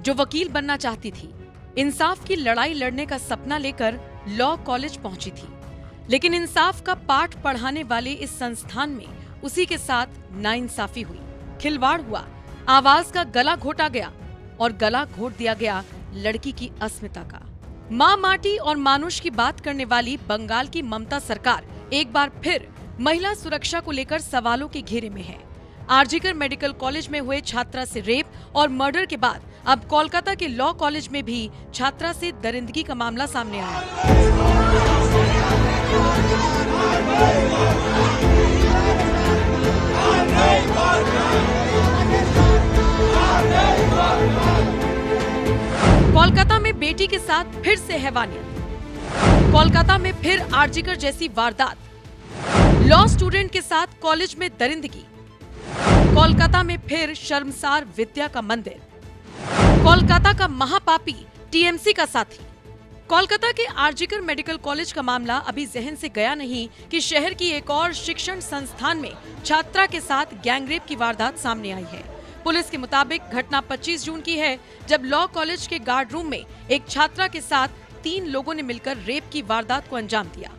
जो वकील बनना चाहती थी, इंसाफ की लड़ाई लड़ने का सपना लेकर लॉ कॉलेज पहुंची थी। लेकिन इंसाफ का पाठ पढ़ाने वाले इस संस्थान में उसी के साथ नाइंसाफी हुई, खिलवाड़ हुआ, आवाज का गला घोटा गया और गला घोट दिया गया लड़की की अस्मिता का। मां माटी और मानुष की बात करने वाली बंगाल की ममता सरकार एक बार फिर महिला सुरक्षा को लेकर सवालों के घेरे में है। आरजीकर मेडिकल कॉलेज में हुए छात्रा से रेप और मर्डर के बाद अब कोलकाता के लॉ कॉलेज में भी छात्रा से दरिंदगी का मामला सामने आया। कोलकाता में बेटी के साथ फिर से हैवानियत। कोलकाता में फिर आरजीकर जैसी वारदात। लॉ स्टूडेंट के साथ कॉलेज में दरिंदगी। कोलकाता में फिर शर्मसार विद्या का मंदिर। कोलकाता का महापापी टीएमसी का साथी। कोलकाता के आरजीकर मेडिकल कॉलेज का मामला अभी जहन से गया नहीं कि शहर की एक और शिक्षण संस्थान में छात्रा के साथ गैंगरेप की वारदात सामने आई है। पुलिस के मुताबिक घटना 25 जून की है, जब लॉ कॉलेज के गार्ड रूम में एक छात्रा के साथ 3 लोगों ने मिलकर रेप की वारदात को अंजाम दिया।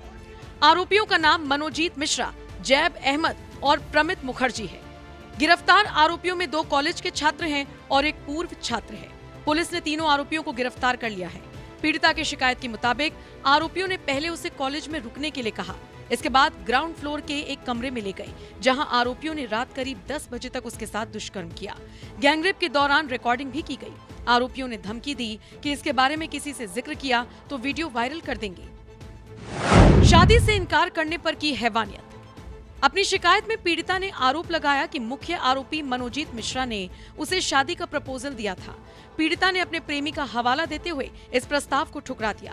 आरोपियों का नाम मनोजीत मिश्रा, जैब अहमद और प्रमित मुखर्जी है। गिरफ्तार आरोपियों में 2 कॉलेज के छात्र हैं और एक पूर्व छात्र है। पुलिस ने तीनों आरोपियों को गिरफ्तार कर लिया है। पीड़िता की शिकायत के मुताबिक आरोपियों ने पहले उसे कॉलेज में रुकने के लिए कहा। इसके बाद ग्राउंड फ्लोर के एक कमरे में ले गए, जहां आरोपियों ने रात करीब 10 बजे तक उसके साथ दुष्कर्म किया। गैंगरेप के दौरान रिकॉर्डिंग भी की गई। आरोपियों ने धमकी दी कि इसके बारे में किसी से जिक्र किया तो वीडियो वायरल कर देंगे। शादी से इनकार करने पर की हैवानियत। अपनी शिकायत में पीड़िता ने आरोप लगाया कि मुख्य आरोपी मनोजीत मिश्रा ने उसे शादी का प्रपोजल दिया था। पीड़िता ने अपने प्रेमी का हवाला देते हुए इस प्रस्ताव को ठुकरा दिया।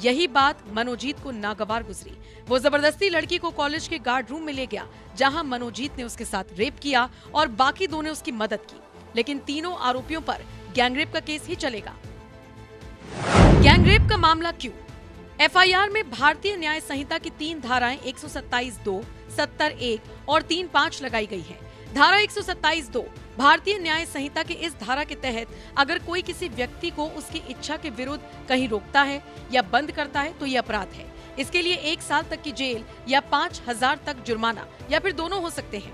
यही बात मनोजीत को नागवार गुजरी। वो जबरदस्ती लड़की को कॉलेज के गार्ड रूम में ले गया, जहां मनोजीत ने उसके साथ रेप किया और बाकी 2 ने उसकी मदद की। लेकिन तीनों आरोपियों पर गैंगरेप का केस ही चलेगा। गैंगरेप का मामला क्यों? एफआईआर में भारतीय न्याय संहिता की 3 धाराएं 127(2), 70(1) और 3(5) लगाई गई है। धारा 127(2) भारतीय न्याय संहिता के इस धारा के तहत अगर कोई किसी व्यक्ति को उसकी इच्छा के विरुद्ध कहीं रोकता है या बंद करता है तो ये अपराध है। इसके लिए 1 साल तक की जेल या 5,000 तक जुर्माना या फिर दोनों हो सकते हैं।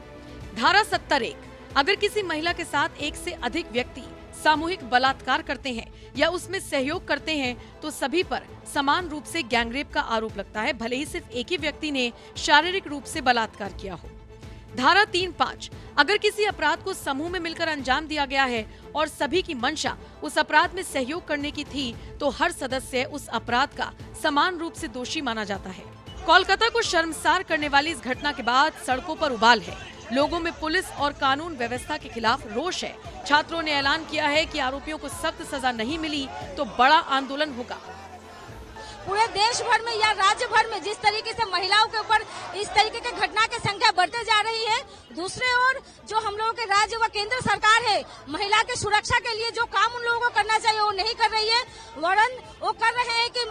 धारा 70(1) अगर किसी महिला के साथ 1 से अधिक व्यक्ति सामूहिक बलात्कार करते हैं या उसमें सहयोग करते हैं तो सभी पर समान रूप से गैंगरेप का आरोप लगता है, भले ही सिर्फ एक ही व्यक्ति ने शारीरिक रूप से बलात्कार किया हो। धारा 3(5) अगर किसी अपराध को समूह में मिलकर अंजाम दिया गया है और सभी की मंशा उस अपराध में सहयोग करने की थी तो हर सदस्य उस अपराध का समान रूप से दोषी माना जाता है। कोलकाता को शर्मसार करने वाली इस घटना के बाद सड़कों पर उबाल है। लोगों में पुलिस और कानून व्यवस्था के खिलाफ रोष है। छात्रों ने ऐलान किया है कि आरोपियों को सख्त सजा नहीं मिली तो बड़ा आंदोलन होगा। पूरे देश भर में या राज्य भर में जिस तरीके से महिलाओं के ऊपर इस तरीके की घटना की संख्या बढ़ते जा रही है, दूसरे ओर जो हम लोगों के राज्य व केंद्र सरकार है महिला की सुरक्षा के लिए जो काम उन लोगों को करना चाहिए वो नहीं कर रही है। वरन वो कर रहे हैं कि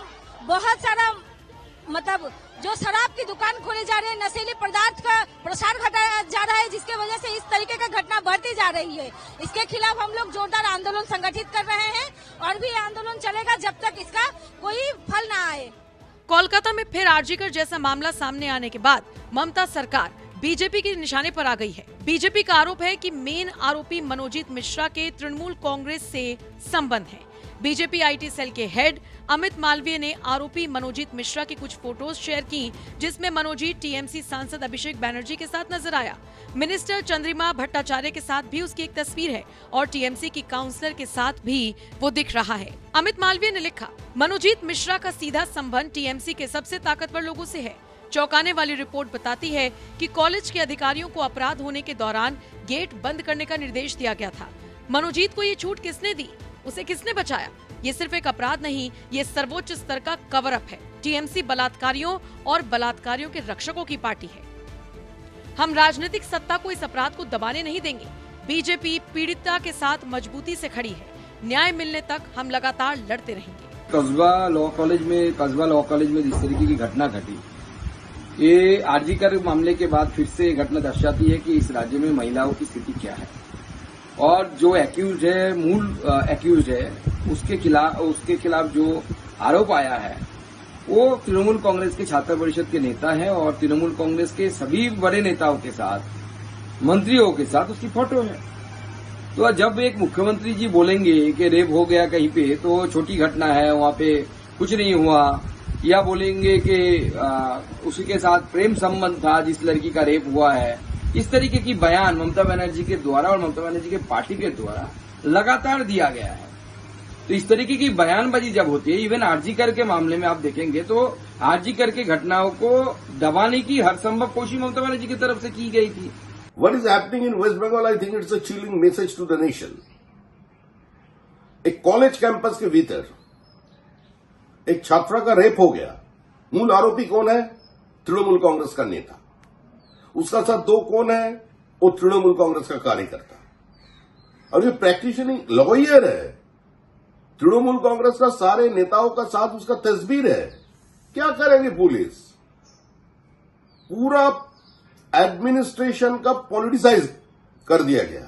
बहुत सारा मतलब जो शराब की दुकान खोली जा रही है, नशीली पदार्थ का प्रसार घटाया जा रहा है, जिसके वजह से इस तरीके की घटना बढ़ती जा रही है। इसके खिलाफ हम लोग जोरदार आंदोलन संगठित कर रहे हैं और भी आंदोलन चलेगा जब तक इसका कोई फल न आए। कोलकाता में फिर आरजीकर जैसा मामला सामने आने के बाद ममता सरकार बीजेपी के निशाने पर आ गई है। बीजेपी का आरोप है कि मेन आरोपी मनोजीत मिश्रा के तृणमूल कांग्रेस से संबंध है। बीजेपी आईटी सेल के हेड अमित मालवीय ने आरोपी मनोजीत मिश्रा की कुछ फोटोज शेयर की, जिसमें मनोजीत टीएमसी सांसद अभिषेक बनर्जी के साथ नजर आया। मिनिस्टर चंद्रिमा भट्टाचार्य के साथ भी उसकी एक तस्वीर है और टीएमसी की काउंसलर के साथ भी वो दिख रहा है। अमित मालवीय ने लिखा, मनोजीत मिश्रा का सीधा संबंध टीएमसी के सबसे ताकतवर लोगों से है। चौंकाने वाली रिपोर्ट बताती है कि कॉलेज के अधिकारियों को अपराध होने के दौरान गेट बंद करने का निर्देश दिया गया था। मनोजीत को ये छूट किसने दी? उसे किसने बचाया? ये सिर्फ एक अपराध नहीं, ये सर्वोच्च स्तर का कवर अप है। टीएमसी बलात्कारियों और बलात्कारियों के रक्षकों की पार्टी है। हम राजनीतिक सत्ता को इस अपराध को दबाने नहीं देंगे। बीजेपी पीड़िता के साथ मजबूती से खड़ी है। न्याय मिलने तक हम लगातार लड़ते रहेंगे। कस्बा लॉ कॉलेज में जिस तरीके की घटना घटी, ये आरजीकर मामले के बाद फिर से घटना दर्शाती है कि इस राज्य में महिलाओं की स्थिति क्या है। और जो एक्यूज है, मूल एक्यूज है, उसके खिलाफ जो आरोप आया है वो तृणमूल कांग्रेस के छात्र परिषद के नेता हैं और तृणमूल कांग्रेस के सभी बड़े नेताओं के साथ, मंत्रियों के साथ उसकी फोटो है। तो जब एक मुख्यमंत्री जी बोलेंगे कि रेप हो गया कहीं पे तो छोटी घटना है, वहां पे कुछ नहीं हुआ, या बोलेंगे कि उसी के साथ प्रेम संबंध था जिस लड़की का रेप हुआ है, इस तरीके की बयान ममता बनर्जी के द्वारा और ममता बनर्जी के पार्टी के द्वारा लगातार दिया गया है। तो इस तरीके की बयानबाजी जब होती है, इवन आरजीकर के मामले में आप देखेंगे तो आरजीकर के घटनाओं को दबाने की हर संभव कोशिश ममता बनर्जी की तरफ से की गई थी। What is happening in West Bengal, I think it's a chilling message to the nation. एक कॉलेज कैंपस के भीतर एक छात्रा का रेप हो गया। मूल आरोपी कौन है? तृणमूल कांग्रेस का नेता। उसका साथ दो कौन है? वो तृणमूल कांग्रेस का कार्यकर्ता। और ये प्रैक्टिशनिंग लॉयर है। तृणमूल कांग्रेस का सारे नेताओं का साथ उसका तस्वीर है। क्या करेंगे पुलिस? पूरा एडमिनिस्ट्रेशन का पॉलिटिसाइज कर दिया गया।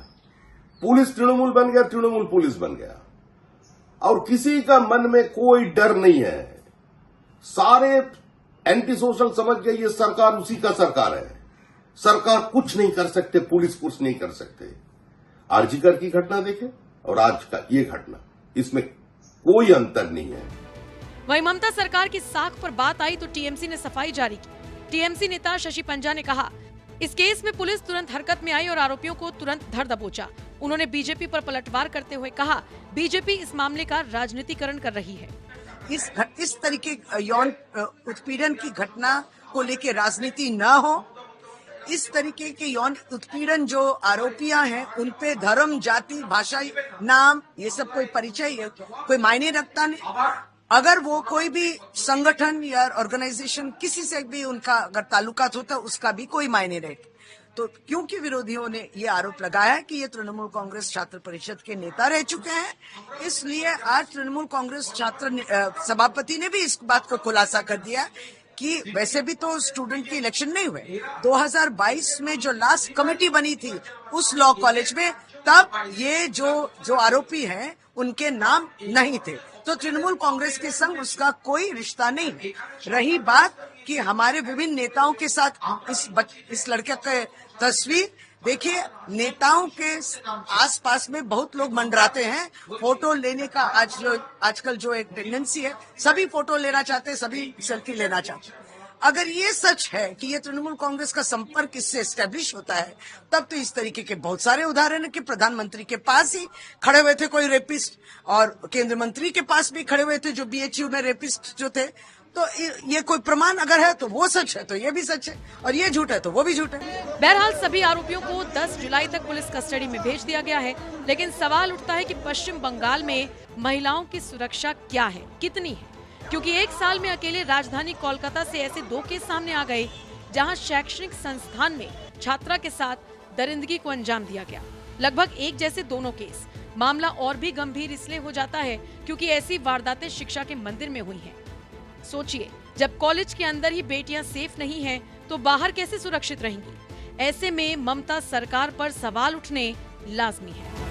पुलिस तृणमूल बन गया, तृणमूल पुलिस बन गया, और किसी का मन में कोई डर नहीं है। सारे एंटी सोशल समझ गए ये सरकार उसी का सरकार है। सरकार कुछ नहीं कर सकते, पुलिस कुछ नहीं कर सकते। आरजीकर की घटना देखें और आज का ये घटना, इसमें कोई अंतर नहीं है। वहीं ममता सरकार की साख पर बात आई तो टीएमसी ने सफाई जारी की। टीएमसी नेता शशि पंजा ने कहा, इस केस में पुलिस तुरंत हरकत में आई और आरोपियों को तुरंत धर दबोचा। उन्होंने बीजेपी पर पलटवार करते हुए कहा, बीजेपी इस मामले का राजनीतिकरण कर रही है। इस तरीके यौन उत्पीड़न की घटना को लेकर राजनीति न हो, इस तरीके के यौन उत्पीड़न जो आरोपियां हैं उन पे धर्म, जाति, भाषा, नाम, ये सब कोई परिचय, कोई मायने रखता नहीं। अगर वो कोई भी संगठन या ऑर्गेनाइजेशन किसी से भी उनका अगर ताल्लुकात होता है उसका भी कोई मायने रहे। तो क्योंकि विरोधियों ने ये आरोप लगाया है कि ये तृणमूल कांग्रेस छात्र परिषद के नेता रह चुके हैं, इसलिए आज तृणमूल कांग्रेस छात्र सभापति ने भी इस बात को खुलासा कर दिया कि वैसे भी तो स्टूडेंट के इलेक्शन नहीं हुए। 2022 में जो लास्ट कमेटी बनी थी उस लॉ कॉलेज में, तब ये जो आरोपी हैं उनके नाम नहीं थे। तो तृणमूल कांग्रेस के संग उसका कोई रिश्ता नहीं है। रही बात कि हमारे विभिन्न नेताओं के साथ इस लड़के की तस्वीर देखिए, नेताओं के आसपास में बहुत लोग मंडराते हैं। फोटो लेने का आजकल जो एक टेंडेंसी है, सभी फोटो लेना चाहते हैं, सभी सेल्फी लेना चाहते हैं। अगर ये सच है कि ये तृणमूल कांग्रेस का संपर्क इससे एस्टेब्लिश होता है, तब तो इस तरीके के बहुत सारे उदाहरण है कि प्रधानमंत्री के पास ही खड़े हुए थे कोई रेपिस्ट, और केंद्रीय मंत्री के पास भी खड़े हुए थे जो बीएचयू में रेपिस्ट जो थे। तो ये कोई प्रमाण अगर है तो वो सच है, तो ये भी सच है, और ये झूठ है तो वो भी झूठ है। बहरहाल सभी आरोपियों को 10 जुलाई तक पुलिस कस्टडी में भेज दिया गया है। लेकिन सवाल उठता है कि पश्चिम बंगाल में महिलाओं की सुरक्षा क्या है, कितनी है? क्योंकि एक साल में अकेले राजधानी कोलकाता से ऐसे 2 केस सामने आ गए जहां शैक्षणिक संस्थान में छात्रा के साथ दरिंदगी को अंजाम दिया गया। लगभग एक जैसे दोनों केस। मामला और भी गंभीर इसलिए हो जाता है क्योंकि ऐसी वारदातें शिक्षा के मंदिर में हुई हैं। सोचिए, जब कॉलेज के अंदर ही बेटियां सेफ नहीं हैं, तो बाहर कैसे सुरक्षित रहेंगी? ऐसे में ममता सरकार पर सवाल उठने लाजमी है।